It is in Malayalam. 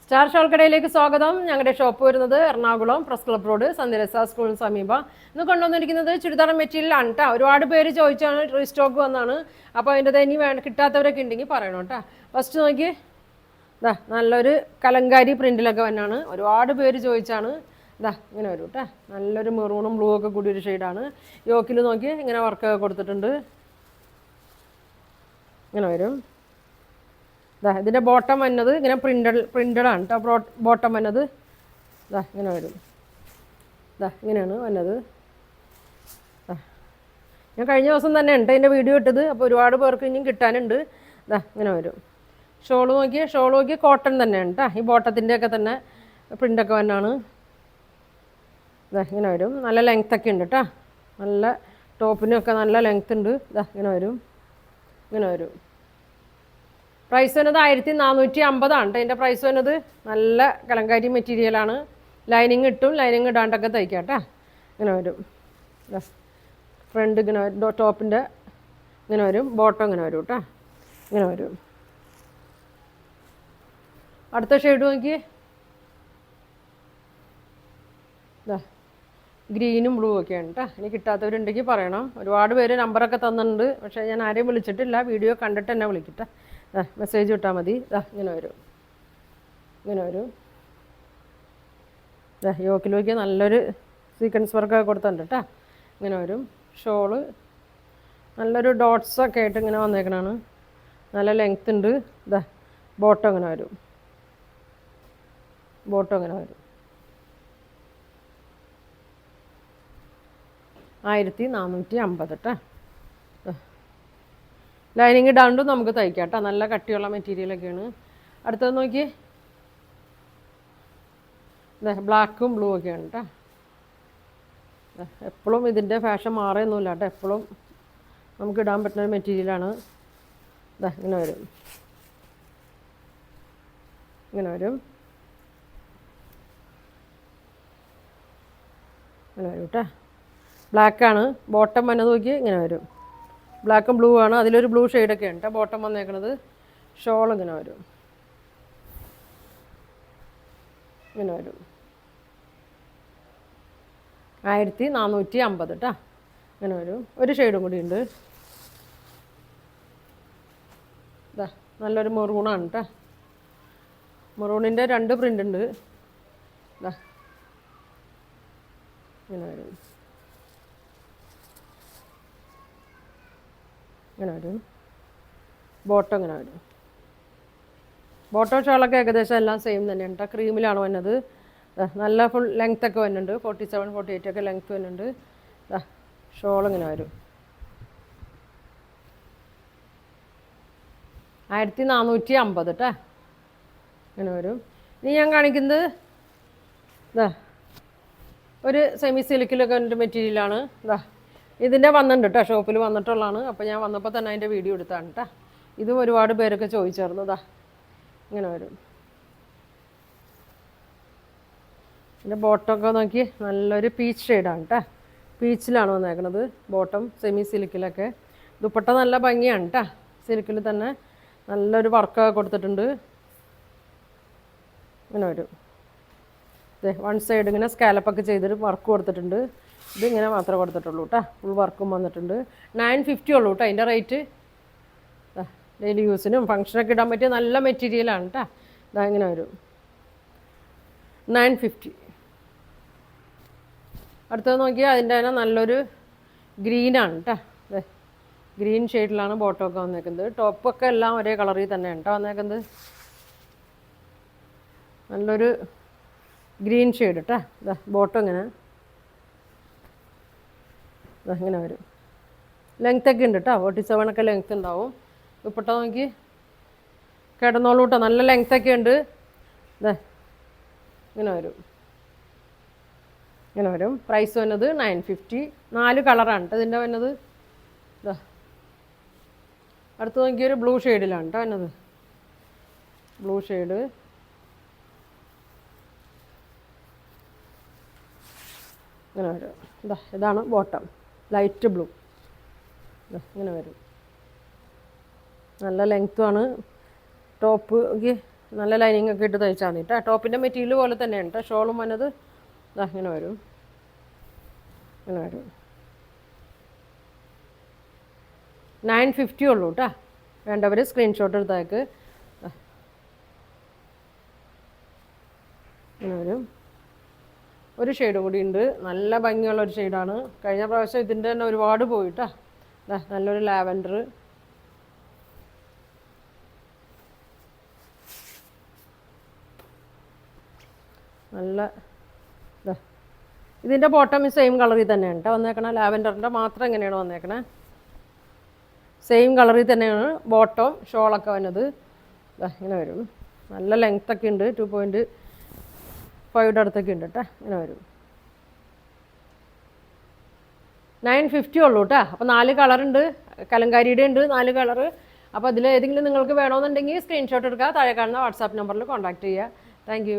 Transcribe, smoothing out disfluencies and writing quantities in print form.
സ്റ്റാർ ഷോൾക്കടയിലേക്ക് സ്വാഗതം. ഞങ്ങളുടെ ഷോപ്പ് വരുന്നത് എറണാകുളം പ്രസ് ക്ലബ് റോഡ് സന്ധ്യരസ സ്കൂളിന് സമീപം. ഇന്ന് കൊണ്ടുവന്നിരിക്കുന്നത് ചുരിദാർ മെറ്റീരിയൽ ആണ് കേട്ടോ. ഒരുപാട് പേര് ചോദിച്ചാണ് റീസ്റ്റോക്ക് വന്നാണ്. അപ്പോൾ അതിൻ്റെ ഇനി കിട്ടാത്തവരൊക്കെ ഉണ്ടെങ്കിൽ പറയണം കേട്ടോ. ഫസ്റ്റ് നോക്കി ഇതാ നല്ലൊരു കലങ്കാരി പ്രിൻറ്റിലൊക്കെ വന്നാണ്. ഒരുപാട് പേര് ചോദിച്ചാണ്. ഇതാ ഇങ്ങനെ വരും കേട്ടോ. നല്ലൊരു മെറൂണും ബ്ലൂ ഒക്കെ കൂടി ഒരു ഷെയ്ഡാണ്. യോക്കിൽ നോക്കി ഇങ്ങനെ വർക്കൊക്കെ കൊടുത്തിട്ടുണ്ട്. ഇങ്ങനെ വരും. ഇതാ ഇതിൻ്റെ ബോട്ടം വന്നത് ഇങ്ങനെ പ്രിൻ്റഡാണ് കേട്ടോ. ബോട്ടം വന്നത് ഇതാ ഇങ്ങനെ വരും. ഇതാ ഇങ്ങനെയാണ് വന്നത്. ഞാൻ കഴിഞ്ഞ ദിവസം തന്നെ ഉണ്ട് അതിൻ്റെ വീഡിയോ ഇട്ടത്. അപ്പോൾ ഒരുപാട് പേർക്ക് ഇനിയും കിട്ടാനുണ്ട്. ഇതാ ഇങ്ങനെ വരും. ഷോൾ നോക്കി കോട്ടൺ തന്നെയാണ് കേട്ടോ. ഈ ബോട്ടത്തിൻ്റെയൊക്കെ തന്നെ പ്രിൻ്റൊക്കെ വന്നാണ്. ഇതാ ഇങ്ങനെ വരും. നല്ല ലെങ്ത്തൊക്കെ ഉണ്ട് കേട്ടോ. നല്ല ടോപ്പിനൊക്കെ നല്ല ലെങ്ത് ഉണ്ട്. ഇതാ ഇങ്ങനെ വരും. പ്രൈസ് വന്നത് 1450 ആണ് കേട്ടോ. ഇതിൻ്റെ പ്രൈസ് വന്നത് നല്ല കലങ്കാരി മെറ്റീരിയലാണ്. ലൈനിങ് ഇട്ടും ലൈനിങ് ഇടാണ്ടൊക്കെ തയ്ക്കാം കേട്ടോ. ഇങ്ങനെ വരും. ഫ്രണ്ട് ഇങ്ങനെ ടോപ്പിൻ്റെ ഇങ്ങനെ വരും. ബോട്ടം ഇങ്ങനെ വരും കേട്ടോ. ഇങ്ങനെ വരും. അടുത്ത ഷെയ്ഡ് നോക്കി. ഇതാ ഗ്രീനും ബ്ലൂ ഒക്കെയാണ് കേട്ടോ. ഇനി കിട്ടാത്തവരുണ്ടെങ്കിൽ പറയണം. ഒരുപാട് പേര് നമ്പറൊക്കെ തന്നിട്ടുണ്ട്. പക്ഷേ ഞാൻ ആരെയും വിളിച്ചിട്ടില്ല. വീഡിയോ കണ്ടിട്ട് തന്നെ വിളിക്കട്ടെ. മെസ്സേജ് ഇട്ടാൽ മതി. ഇങ്ങനെ വരും. യോക്കിലേക്ക് നല്ലൊരു സീക്വൻസ് വർക്കൊക്കെ കൊടുത്തിട്ടുണ്ട് കേട്ടോ. ഇങ്ങനെ വരും. ഷോള് നല്ലൊരു ഡോട്ട്സൊക്കെ ആയിട്ട് ഇങ്ങനെ വന്നേക്കണാണ്. നല്ല ലെങ്ത് ഉണ്ട്. ബോട്ടം ഇങ്ങനെ വരും. 1450 കേട്ടോ. ലൈനിങ് ഇടാണ്ടും നമുക്ക് തയ്ക്കാം കേട്ടോ. നല്ല കട്ടിയുള്ള മെറ്റീരിയലൊക്കെയാണ്. അടുത്തത് നോക്കി. ബ്ലാക്കും ബ്ലൂ ഒക്കെയാണ് കേട്ടോ. എപ്പോഴും ഇതിൻ്റെ ഫാഷൻ മാറുകയൊന്നുമില്ല കേട്ടോ. എപ്പോഴും നമുക്ക് ഇടാൻ പറ്റുന്ന മെറ്റീരിയലാണ്. ഇങ്ങനെ വരും കേട്ടോ. ബ്ലാക്കാണ് ബോട്ടം വന്നത്. നോക്കി ഇങ്ങനെ വരും. ബ്ലാക്കും ബ്ലൂ ആണ്. അതിലൊരു ബ്ലൂ ഷെയ്ഡൊക്കെ ഉണ്ട് ബോട്ടം വന്നേക്കണത്. ഷോൾ ഇങ്ങനെ വരും. 1450 കേട്ടോ. ഇങ്ങനെ വരും. ഒരു ഷെയ്ഡും കൂടി ഉണ്ട്. നല്ലൊരു മെറൂണാണ് കേട്ടോ. മെറൂണിൻ്റെ 2 പ്രിൻ്റ് ഉണ്ട്. ഇങ്ങനെ വരും. ബോട്ടം ഇങ്ങനെ വരും. ബോട്ടം ഷോളൊക്കെ ഏകദേശം എല്ലാം സെയിം തന്നെയാണ് കേട്ടോ. ക്രീമിലാണ് വന്നത്. നല്ല ഫുൾ ലെങ്ത്തൊക്കെ വരുന്നുണ്ട്. 47, 48 ഒക്കെ ലെങ്ത്ത് വരുന്നുണ്ട്. ഷോളിങ്ങനെ വരും. 1450 കേട്ടോ. ഇങ്ങനെ വരും. ഇനി ഞാൻ കാണിക്കുന്നത് ഒരു സെമി സിൽക്കിലൊക്കെ ഒരു മെറ്റീരിയലാണ്. ഇതിൻ്റെ വന്നിട്ടുണ്ട് കേട്ടോ. ഷോപ്പിൽ വന്നിട്ടുള്ളതാണ്. അപ്പോൾ ഞാൻ വന്നപ്പോൾ തന്നെ അതിൻ്റെ വീഡിയോ എടുത്താണ് കേട്ടോ. ഇതും ഒരുപാട് പേരൊക്കെ ചോദിച്ചായിരുന്നു. ഇങ്ങനെ വരും. ഇതിൻ്റെ ബോട്ടമൊക്കെ നോക്കി നല്ലൊരു പീച്ച് ഷെയ്ഡാണ് കേട്ടോ. പീച്ചിലാണ് വന്നേക്കണത്. ബോട്ടം സെമി സിൽക്കിലൊക്കെ. ദുപ്പട്ട നല്ല ഭംഗിയാണ് കേട്ടോ. സിൽക്കിൽ തന്നെ നല്ലൊരു വർക്കൊക്കെ കൊടുത്തിട്ടുണ്ട്. ഇങ്ങനെ വരും. വൺ സൈഡ് ഇങ്ങനെ സ്കാലപ്പൊക്കെ ചെയ്തിട്ട് വർക്ക് കൊടുത്തിട്ടുണ്ട്. ഇതിങ്ങനെ മാത്രമേ കൊടുത്തിട്ടുള്ളൂ കേട്ടോ. ഫുൾ വർക്കും വന്നിട്ടുണ്ട്. 950 ഉള്ളൂ കേട്ടോ അതിൻ്റെ റേറ്റ്. ഡെയിലി യൂസിനും ഫങ്ഷനൊക്കെ ഇടാൻ പറ്റിയ നല്ല മെറ്റീരിയലാണ് കേട്ടോ. ഇങ്ങനെ വരും. 950. അടുത്തത് നോക്കിയാൽ അതിൻ്റെ തന്നെ നല്ലൊരു ഗ്രീനാണ് കേട്ടോ. ഗ്രീൻ ഷെയ്ഡിലാണ് ബോട്ടമൊക്കെ വന്നേക്കുന്നത്. ടോപ്പൊക്കെ എല്ലാം ഒരേ കളറിൽ തന്നെയാണ് കേട്ടോ വന്നേക്കുന്നത്. നല്ലൊരു ഗ്രീൻ ഷെയ്ഡ് കേട്ടോ. ബോട്ടം ഇങ്ങനെ വരും. ലെങ്ത്തൊക്കെ ഉണ്ട് കേട്ടോ. 47 ഒക്കെ ലെങ്ത്ത് ഉണ്ടാവും. ദുപ്പട്ട നോക്കി കിടന്നോളൂ കേട്ടോ. നല്ല ലെങ്ത്തൊക്കെ ഉണ്ട്. ഇങ്ങനെ വരും. പ്രൈസ് വന്നത് 950. 4 കളറാണ് കേട്ടോ ഇതിൻ്റെ വന്നത്. അടുത്ത് നോക്കിയൊരു ബ്ലൂ ഷെയ്ഡിലാണ് കേട്ടോ വന്നത്. ബ്ലൂ ഷെയ്ഡ് ഇങ്ങനെ വരും. ഇതാണ് ബോട്ടം. Light blue. ഇങ്ങനെ വരും. നല്ല ലെങ്ത്തുമാണ്. ടോപ്പ് നല്ല ലൈനിങ് ഒക്കെ ഇട്ട് തയ്ച്ചാൽ മതി കേട്ടോ. ടോപ്പിൻ്റെ മെറ്റീരിയൽ പോലെ തന്നെയാണ് കേട്ടോ ഷോളും വന്നത്. ഇങ്ങനെ വരും, ഇങ്ങനെ വരും. 950 ഉള്ളൂ കേട്ടോ. വേണ്ടവർ സ്ക്രീൻഷോട്ട് എടുത്തേക്ക്. ഇങ്ങനെ വരും. ഒരു ഷെയ്ഡും കൂടി ഉണ്ട്, നല്ല ഭംഗിയുള്ളൊരു ഷെയ്ഡാണ്. കഴിഞ്ഞ പ്രാവശ്യം ഇതിൻ്റെ തന്നെ ഒരുപാട് പോയിട്ടാ. നല്ലൊരു ലാവൻഡർ, നല്ല ഇതിൻ്റെ ബോട്ടം സെയിം കളറിൽ തന്നെയാണ് കേട്ടോ വന്നേക്കണേ. ലാവൻഡറിൻ്റെ മാത്രം എങ്ങനെയാണ് വന്നേക്കണേ, സെയിം കളറിൽ തന്നെയാണ് ബോട്ടം ഷോളൊക്കെ വന്നത്. ഇങ്ങനെ വരും. നല്ല ലെങ്ത്തൊക്കെ ഉണ്ട്, 2.5 അടുത്തൊക്കെ ഉണ്ട് കേട്ടോ. ഇങ്ങനെ വരും. 950 ഉള്ളൂ കേട്ടോ. അപ്പോൾ 4 കളറുണ്ട്, കലങ്കാരിയുടെ ഉണ്ട് 4 കളറ്. അപ്പോൾ അതിൽ ഏതെങ്കിലും നിങ്ങൾക്ക് വേണമെന്നുണ്ടെങ്കിൽ സ്ക്രീൻഷോട്ട് എടുക്കുക, താഴെ കാണുന്ന വാട്സാപ്പ് നമ്പറിൽ കോൺടാക്ട് ചെയ്യുക. താങ്ക്